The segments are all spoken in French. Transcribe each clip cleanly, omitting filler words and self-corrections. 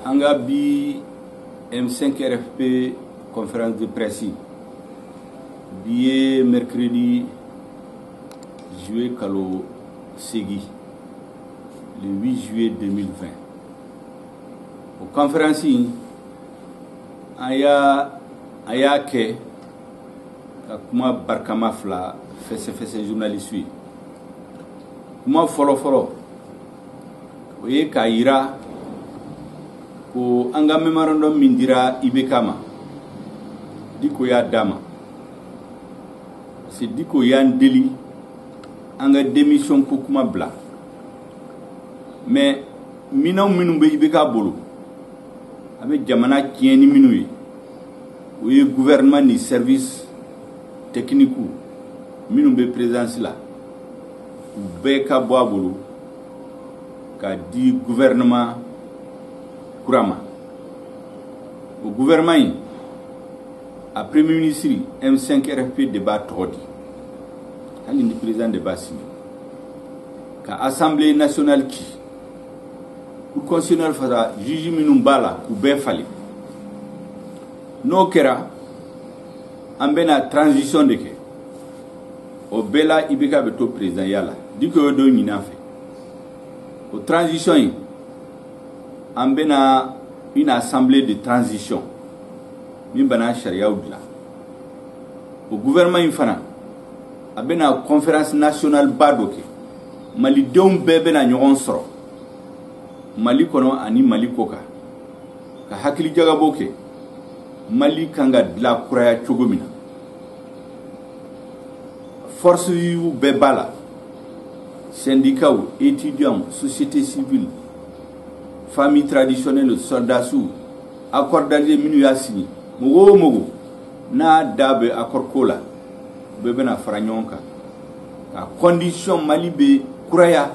Anga bi M5 RFP conférence de presse bi mercredi juillet kalo Segui le 8 juillet 2020 au conférence aya ke kuma barkama fla fese journaliste kuma folo oye ka yira ko anga memorandum mindira ibekama diko ya dama c'est diko ya ndeli anga démission ko kuma bla mais minnu be ibeka bolo abe jamana kieni minu yi oye gouvernement ni service technique minu be présence la be ka bo bolo ka di gouvernement kurama au gouvernement a premier ministre M5 RFP débat todi ali ni président débat signé ka assemblée nationale qui pour constitutionnel fata juge minum bala ku be fali no kera ambena transition de ke o bela ibeka beto président yala diko do nyina fe o transition ambena une assemblée de transition min bana sharia udla au gouvernement infana abena conférence nationale badoke mali deum bebe na nyogon soro mali kono ani mali koka ka hakili jaga boke mali kanga la kuraya chogomina force yu bebala syndicat ou étudiants société civile famille traditionnelle soldats sous accord d'allié minu ya signé mogo na dabe accord kola bebe na faranyonka ka condition mali be kuraya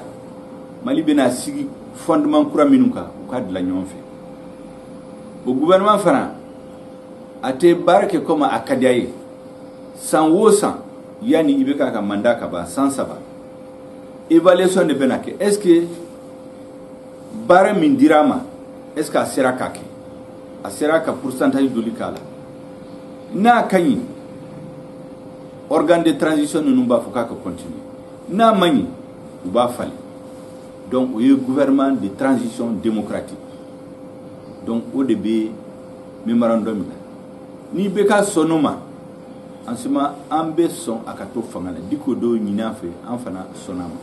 mali be na sigi fondement kura minuka ka de la nyonfe au gouvernement fana ate barke comme akadiaye sans wosan yani ibeka ka mandaka ba sans saba évaluation de benake est-ce que bara mindirama est-ce que sera kake a sera ka pourcentage de likala na kanyi organe de transition nous ba fuka ka continuer na mani ba fali donc au gouvernement de transition démocratique donc au début memorandum ni beka sonoma en ce moment ambe son akato fangala diko do nyina fe enfana sonama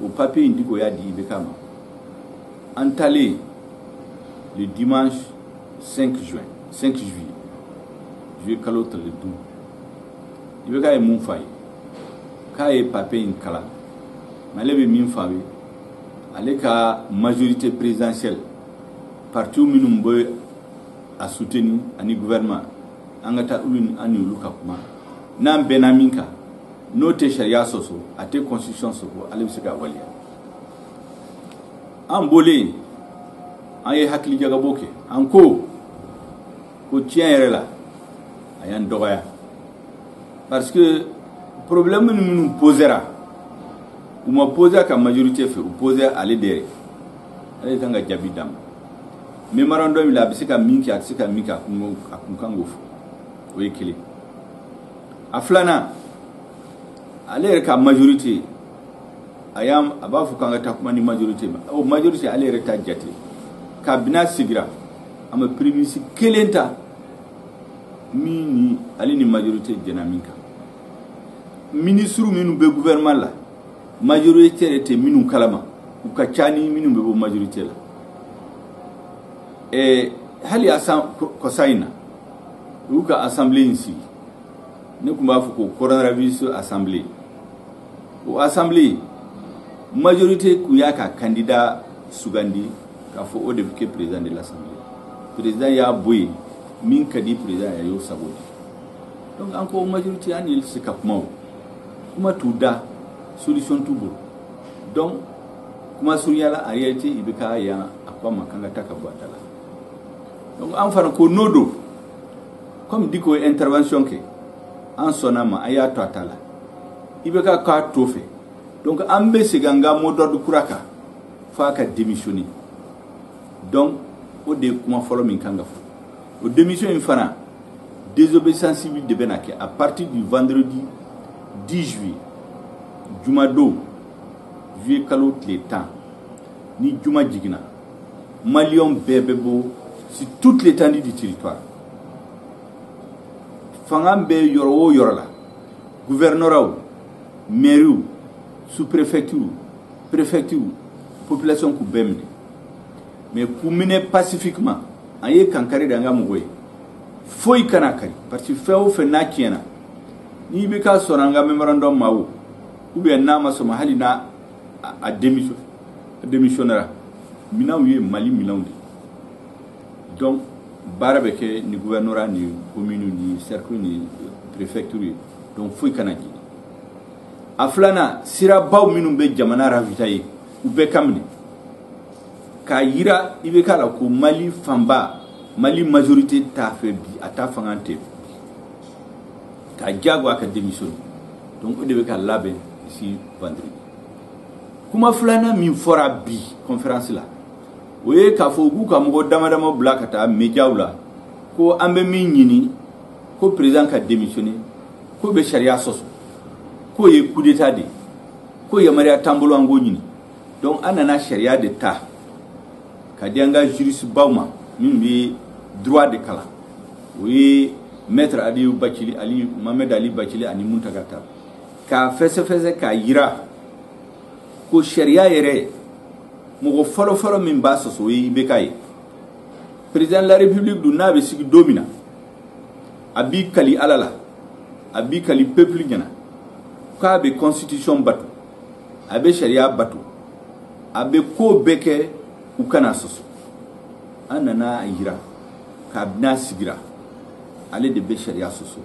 au papier indiko ya di bekama entalé le dimanche 5 juillet juillet kalotre le 12 il veut qu'il mon faille quand il papier in kala malebe min fawe avec la majorité présidentielle parti où minum boy a soutenu ani gouvernement angata ulun ani luka kuma nan benaminka note sharia soso ate constitution soso ale bisika waliya an bolé an ye hakili jaga boke an ko tien yere la ayan dogoya parce que problème nous posera ou ma poser ka majorité fait ou poser aller derrière ale tanga jabidam memorandum la bisika minki atsika mika akunkango o yekele aflana ale ka majorité ayam abafu kanga takuma ni majorité o majorité ale reta jati kabina sigira ama prémisse kelenta mini ali ni majorité dynamique ministre minu be gouvernement la majorité était minu kalama ou kachani minu be majorité la et hali asam kosaina ou ka assemblée ici ne kumba fuko coronavirus assemblée ou assemblée majorité kuyaka candidat sugandi ka fo o député président de l'assemblée président ya boy min kadi président ya yo sabodi donc encore majorité anil se kapmo kuma tuda solution tubo donc kuma suriyala ayete ibika ya akwa makanga takabatala donc en fana ko nodo comme diko intervention ke en sonama aya totala ibika ka tofe donc ambe siganga modor kuraka f'a ka démissionner. Donc o de kuma fɔlɔ min kan ka fɔ o démission in fana désobéissance civile de bɛ na kɛ à partir du vendredi 10 juillet jumadon juillet kalo tile 10 ni juma jiginna maliyɛnw bɛɛ bɛ bɔ sur toute l'étendue du territoire fanga bɛ yɔrɔ o yɔrɔ la gouverneur maire sous-préfecture préfecture population k'u bɛɛ minɛ mais k'u minɛ pacifiquement an ye kankari de an ka mɔgɔw ye foyi kana kari parce que fɛn o fɛn n'a tiɲɛna n'i bɛ ka sɔrɔ an ka memorandum ma o ou bien n'a ma sɔn ma hali n'a a démissionnera minɛnw ye Mali minɛnw de donc baara bɛ kɛ ni gouvernorat ni commune ni cercle ni préfecture ye donc foyi kana jigin a filanan sirabaw minnu bɛ jamana ravitailler u bɛɛ ka minɛ k'a yira i bɛ k'a la ko Mali fanba Mali majorité t'a fɛ bi a t'a fanga tɛ k'a diyago a ka démissionner donc o de bɛ ka labɛn ici vendredi kuma filanan min fɔra bi conférence la o ye k'a fɔ u k'u ka mɔgɔ damadama bila ka taa médiaw la ko an bɛ min ɲini ko président ka démissionner ko bɛ sariya sɔsɔ k'o ye coup d'état de ko yamaruya t'an bolo an k'o ɲini donc an nana sariya de ta ka di an ka juriste baw ma minnu bɛ droit de kalan o ye maître Aliyu Bacili Ali Mohamed Ali Bacili ani Muntaka Tall k'a fɛsɛfɛsɛ k'a yira ko sariya yɛrɛ mɔgɔ fɔlɔfɔlɔ min b'a sɔsɔ o ye IBK ye président de la république dun n'a bɛ sigi don min na a b'i kali ala la a b'i kali peuple ɲɛna k'a bɛ constitution bato a bɛ sariya bato a bɛ ko bɛɛ kɛ u kana sɔsɔ an nana a yira k'a bɛna sigira ale de bɛ sariya sɔsɔ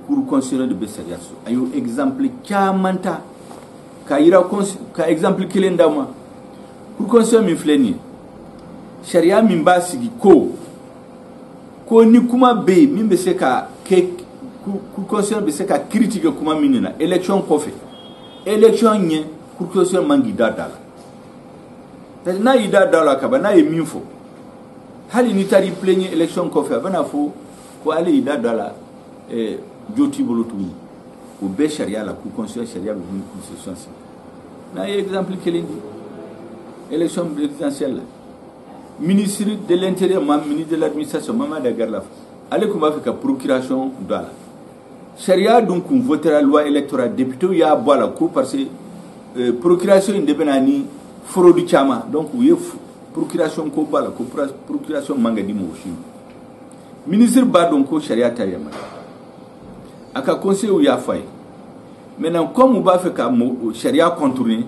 cour constitutionnelle de bɛ sariya sɔsɔ a y'o exemple caman ta k'a yira ka exemple kelen d'aw ma cour constitutionnelle min filɛ nin ye sariya min b'a sigi ko ni kuma bɛ yen min bɛ se ka kɛ cour constitutionnelle bɛ se ka critiquer kuma min na élection kɔfɛ élection ɲɛ cour constitutionnelle man k'i da la parce que n'a y'i da la kaban n'a ye min fɔ hali ni taara i plaigner élection kɔfɛ a bɛna fɔ ko ale y'i da la jo t'i bolo tuguni o bɛɛ sariya la cour constitutionnelle sariya bɛ min constitution si n'a ye exemple kelen di élection présidentielle la ministre de l'intérieur ministre de l'administration Mamadi Agarlaf ale tun b'a fɛ ka procuration don a la sariya dun kun votera loi électorale député y'a bɔ a la ko parce que procuration in de bɛ na ni fraude caman donc u ye procuration ko b'a la ko procuration man ka di mɔgɔ si ma ministre b'a dɔn ko sariya t'a yamaruya a ka conseiller y'a fɔ a ye maintenant comme u b'a fɛ ka sariya contourner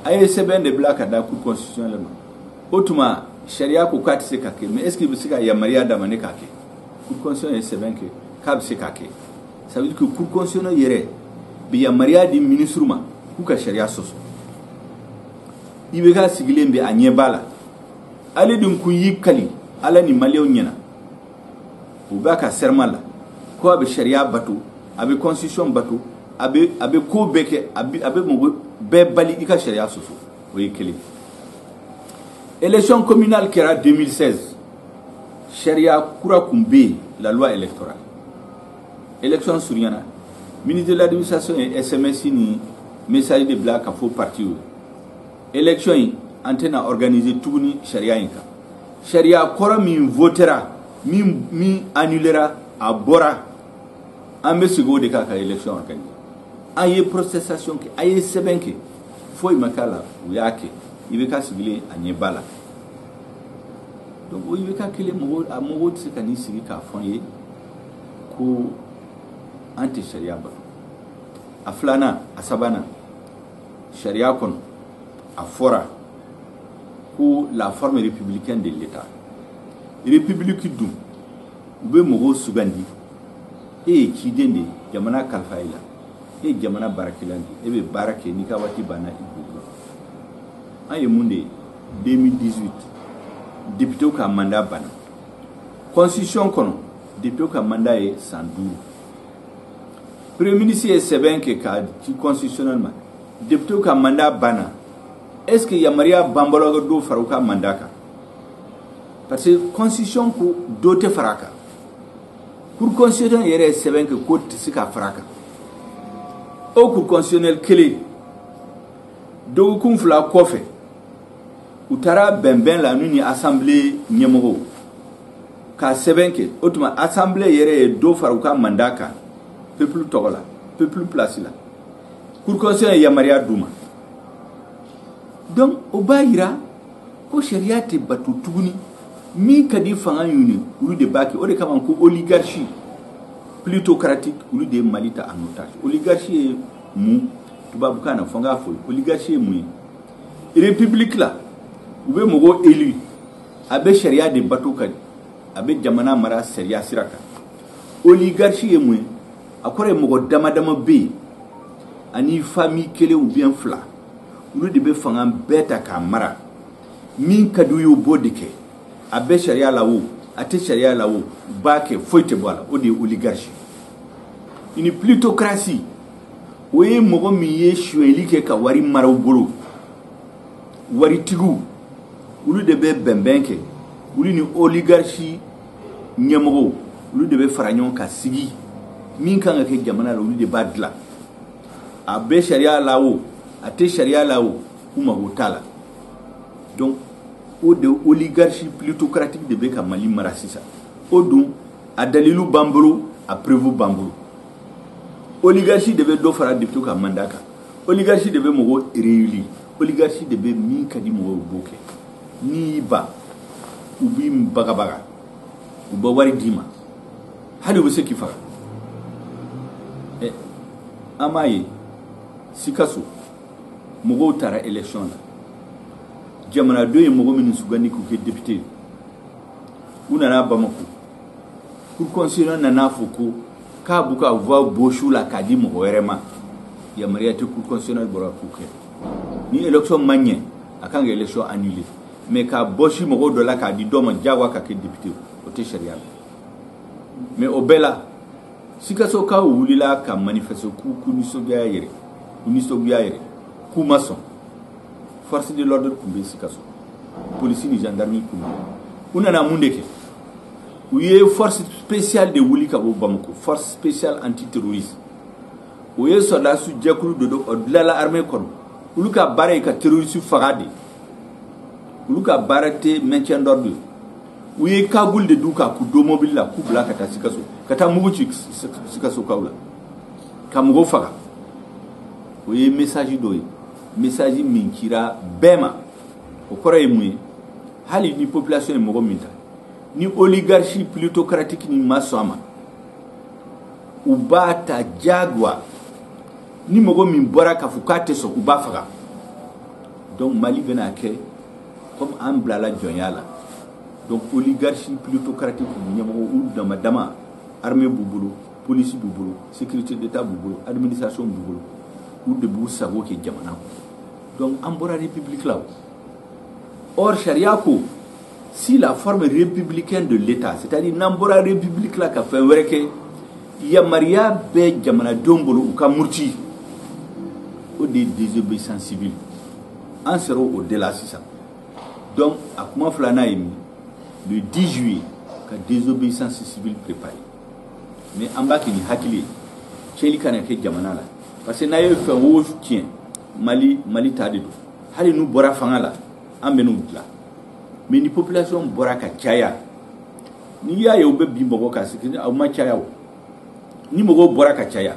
a ye sɛbɛn de bila ka da cour constitutionnelle ma o tuma sariya ko k'a tɛ se ka kɛ mais est ce que bɛ se ka yamaruya d'a ma ne k'a kɛ cour constitutionnelle ye sɛbɛn kɛ k'a bɛ se k'a kɛ ça veut dire que cour constitutionnelle yɛrɛ bɛ yamaruya di ministre ma k'u ka sariya sɔsɔ IBK sigilen bɛ a ɲɛ b'a la ale dun kun y'i kali ala ni maliyɛnw ɲɛna u b'a ka serment la ko a bɛ sariya bato a bɛ constitution bato a bɛ ko bɛɛ kɛ a bɛ mɔgɔ bɛɛ bali i ka sariya sɔsɔ o ye kelen élection communale kɛra 2016 sariya kura kun bɛ yen la loi électorale élection surunyana ministre de l'administration ye SMS ni message de bila ka fɔ parti o élection in an tɛna organiser tuguni sariya in kan sariya kɔrɔ min votera min annulera a bɔra an bɛ sigi o de k'a ka élection organiser an ye protestation kɛ a ye sɛbɛn kɛ foyi ma k'a la u y'a kɛ i bɛ ka sigilen a ɲɛ b'a la donc o i bɛ ka kelen mɔgɔw tɛ se ka n'i sigi k'a fɔ n ye ko an tɛ sariya bato a filanan a sabanan sariya kɔnɔ a fɔra ko la forme républicaine de l'État république dun u bɛ mɔgɔw sugandi e ye ciden de ye jamana kalifa i la e ye jamana baarakɛlan de ye e bɛ baara kɛ n'i ka waati banna i bolo an ye mun de ye 2018 député ka mandat banna constitution kɔnɔ député ka mandat ye san 5 premier ministre ye sɛbɛn kɛ k'a di constitutionnellement député ka mandat banna est-ce que yamaria bambalo do faruka mandaka parce que constitution ko do te faraka pour constitution yere seben que ko tisika faraka au cour constitutionnel kele do kum fla kofe utara benben la nuni assemblée nyemoro ka seben que otuma assemblée yere do faruka mandaka peuple togola peuple place là cour constitutionnel yamaria duma donc o bayira ko sharia te batu tuguni mi kadi fanga yuni ulu de baki o de kama ko oligarchie plutocratique ulu de malita en otage oligarchie mu tubabu kana fanga fo oligarchie mu république là ube mogo élu abe sharia de batu kadi abe jamana mara sharia siraka oligarchie mu akore mogo dama be ani famille kele ou bien fla ulu de be fanga beta kamara min kadu yo bodike abe sharia lawo ate sharia lawo bake foite bola o de oligarchie une plutocratie oye mogo mi ye shueli ke ka wari maraw bolo wari tigu ulu de be bembenke ulu ni oligarchie nyemogo ulu de be faranyon ka sigi min kan ke jamana la ulu de badla abe sharia lawo ate sharia lawo kuma hotala donc o de oligarchie plutocratique de beka mali marasisa o dun a dalilu bambolo a prévu bambolo oligarchie de be do fara de ka mandaka oligarchie de be mogo réuli oligarchie de be min kadi mogo boke ni ba ubi baga uba wari dima hali wo se ki fara amaye sikaso mogo tara élection la jamana do ye mogo min sugandi ko ke député una na bamako pour constitution na foko ka buka voix boshu la kadi mo werema ya mariati pour constitutionnel bora ko ni élection magné akanga élection annulée mais ka boshi mogo do la kadi do ma jagwa ka ke député o te sharia mais obela sikaso ka wulila ka manifester ku ni sobiya yere ku maçon force de l'ordre kumbe sikaso police ni gendarmerie kumbe una na mundeke uye force spéciale de wuli ka bamako force spéciale antiterroriste uye soldat su jekulu do la armée kono uluka bare ka terroriste fagade uluka barate maintien d'ordre uye kagul de duka ku do mobile la ku blaka ta sikaso kata muguchi sikaso kawla kamugo faga uye message doye message minkira bema o kore mu hali ni population mogo minta ni oligarchie plutocratique ni masoma ubata jagwa ni mogo min bora ka fukate so ubafaga donc mali bena ke comme amblala jonyala donc oligarchie plutocratique ni mogo u dama armée bubulu police bubulu sécurité d'état bubulu administration bubulu ou de bou savo ke jamana donc ambora république là or sharia ko si la forme républicaine de l'état c'est-à-dire nambora république là ka fait wereke ya maria be jamana dombolo ou ka murti au des désobéissance civile en sera au delà ça donc à comment flana le 10 juillet ka désobéissance civile préparée mais ambaki ni hakili cheli kana ke jamana là parce que naye fait wo tien Mali tade do hali nu bora fanga la ambenu la mais ni population bora ka chaya ni ya yo be bimbo ka sikini au ma chaya ni mogo bora ka chaya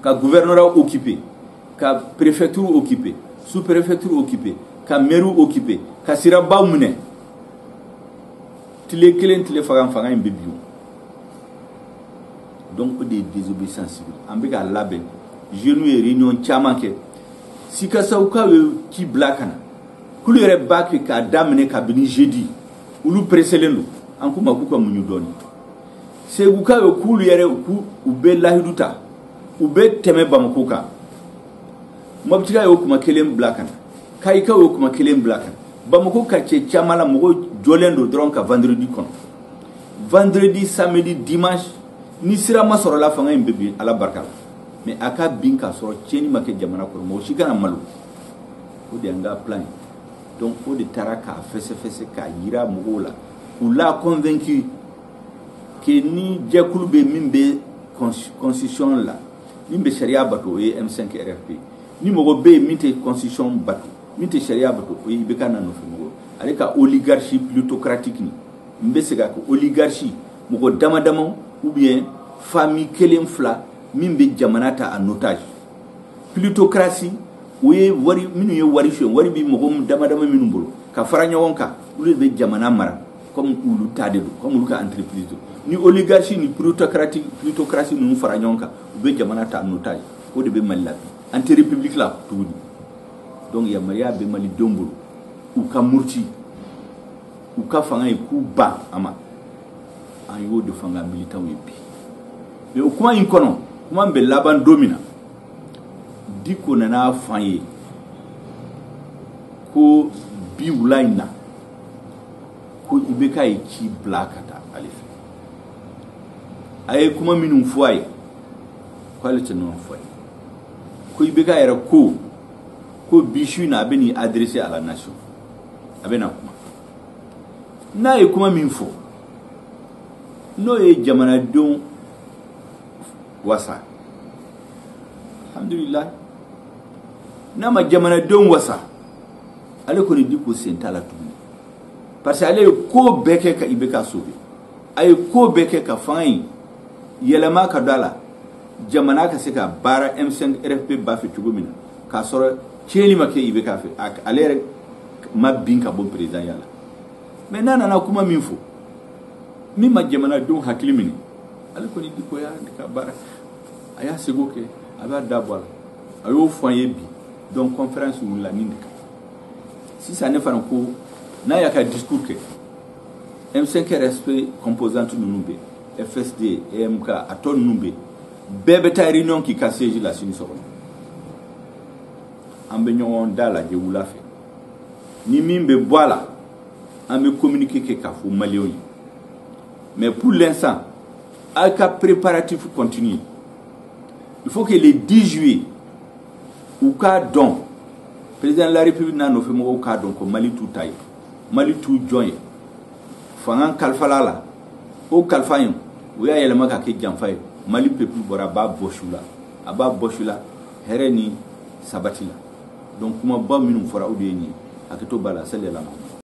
ka gouvernorat occupé ka préfecture occupé sous-préfecture occupé ka mairie occupé ka siraba mune tile kelen tile fanga mbebio donc des désobéissances civiles ambeka labe jeune réunion chamanke sikasa uka ki blakana kulu yere baki ka damne ka bini jeudi ulu preselendo anku makuka munyu doni se uka kulu yere ku ube lahiduta ube teme bamakuka mabtika yo kuma kelen blakana kai ka yo kuma kelen blakana bamakuka che chamala mogo jolendo dron ka vendredi samedi dimanche ni sira masoro la fanga mbebe ala barkala mais aka bin ka soro cheni make jamana ko mo shikana malu o de anga plan donc o de taara k'a fɛsɛfɛsɛ k'a yira mɔgɔw la u l'a convaincu que ni jɛkulu bɛ min bɛ constitution la min bɛ sariya bato o ye M5 RFP ni mɔgɔ bɛ yen min tɛ constitution bato min tɛ sariya bato o ye IBK na nɔfɛ mɔgɔ ale ka oligarchie plutocratique ni n bɛ se ka ko oligarchie mɔgɔ dama dama ou bien famille kelen fila min bɛ jamana ta en otage plutocratie o ye wari minnu ye wari suɲɛ wari bi mɔgɔ dama dama minnu bolo ka fara ɲɔgɔn kan olu de bɛ jamana mara comme olu ta de don comme olu ka entreprise don ni oligarchie ni plutocratie ninnu fara ɲɔgɔn kan u bɛ jamana ta en otage o de bɛ Mali la bi an tɛ république la tuguni donc yamaruya bɛ Malidenw bolo u ka murti u ka fanga ye k'u ban a ma an y'o de fanga militants ye bi mais o kuma in kɔnɔ kuma bɛ laban don min na Diko nana f'an ye ko bi wula in na ko IBK ye ci bila ka taa ale fɛ a ye kuma minnu fɔ a ye ko ale tɛ nɔnɔ fɔ a ye ko IBK yɛrɛ ko bi su in na a bɛ n'i adresser à la nation a bɛ na kuma n'a ye kuma min fɔ n'o ye jamanadenw wasa alhamdulillah n'a ma jamanadenw wasa ale kɔni Diko sen t'a la tuguni parce que ale ye ko bɛɛ kɛ ka IBK sauver a ye ko bɛɛ kɛ ka fanga in yɛlɛma ka don a la jamana ka se ka baara M5 RFP ba fɛ cogo min na k'a sɔrɔ tiɲɛni ma kɛ IBK fɛ ale yɛrɛ ma bin ka bɔ président ya la mais n'a nana kuma min fɔ min ma jamanadenw hakili minɛ ale kɔni Diko y'a ka baara a y'a seko kɛ a b'a da bɔ a la a y'o fɔ an ye bi donc conférence wulila nin de kan sisan ne fana ko n'a y'a ka discours kɛ M5 RFP composante ninnu bɛ FSD EMK a tɔ ninnu bɛ bɛɛ bɛ taa réunion k'i ka siège la sini sɔgɔma an bɛ ɲɔgɔn da lajɛ wula fɛ ni min bɛ bɔ a la an bɛ communiquer kɛ k'a fɔ maliyɛnw ye mais pour l'instant a ka préparatif continue il faut que le 10 juillet u k'a dɔn président de la république n'a nɔfɛ mɔgɔw k'a dɔn ko Mali t'u ta ye Mali t'u jɔn ye fanga kalifala la o kalifa in o y'a yɛlɛma ka kɛ janfa ye Mali peuple bɔra a b'a bɔsu la hɛrɛ ni sabati la donc kumaba minnu fɔra o de ye nin ye hakɛto b'a la sallallahu